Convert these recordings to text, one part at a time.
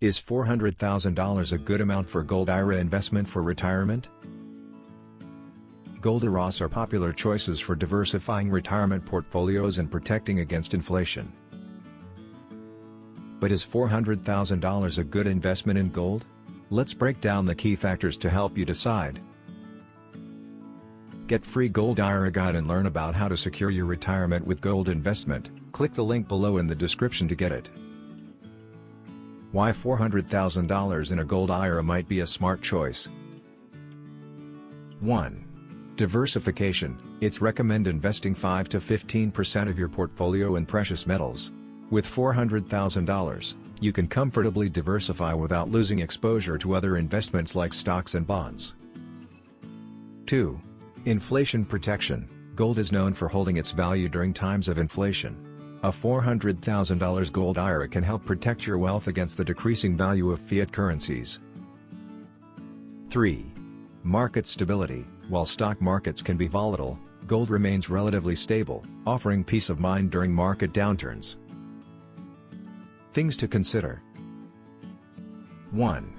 Is $400,000 a good amount for Gold IRA investment for retirement? Gold IRAs are popular choices for diversifying retirement portfolios and protecting against inflation. But is $400,000 a good investment in gold? Let's break down the key factors to help you decide. Get free Gold IRA guide and learn about how to secure your retirement with gold investment. Click the link below in the description to get it. Why $400,000 in a Gold IRA might be a smart choice. 1. Diversification. It's recommend investing 5 to 15% of your portfolio in precious metals. With $400,000, you can comfortably diversify without losing exposure to other investments like stocks and bonds. 2. Inflation protection. Gold is known for holding its value during times of inflation. A $400,000 Gold IRA can help protect your wealth against the decreasing value of fiat currencies. 3. Market stability. While stock markets can be volatile, gold remains relatively stable, offering peace of mind during market downturns. Things to consider. 1.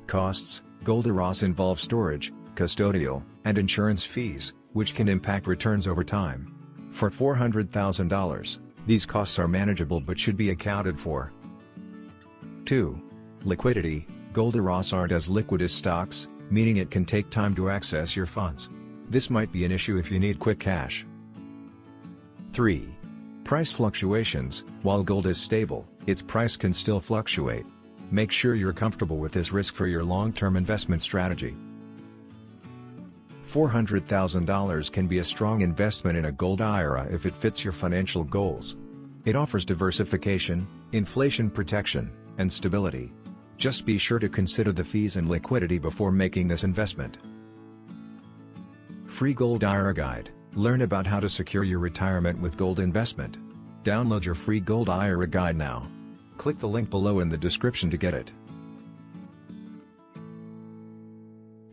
Costs. Gold IRAs involve storage, custodial, and insurance fees, which can impact returns over time. For $400,000, these costs are manageable but should be accounted for. 2. Liquidity. Gold IRAs aren't as liquid as stocks, meaning it can take time to access your funds. This might be an issue if you need quick cash. 3. Price fluctuations. While gold is stable, its price can still fluctuate. Make sure you're comfortable with this risk for your long-term investment strategy. $400,000 can be a strong investment in a Gold IRA if it fits your financial goals. It offers diversification, inflation protection, and stability. Just be sure to consider the fees and liquidity before making this investment. Free Gold IRA Guide. Learn about how to secure your retirement with gold investment. Download your free Gold IRA Guide now. Click the link below in the description to get it.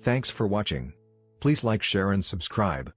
Thanks for watching. Please like, share and subscribe.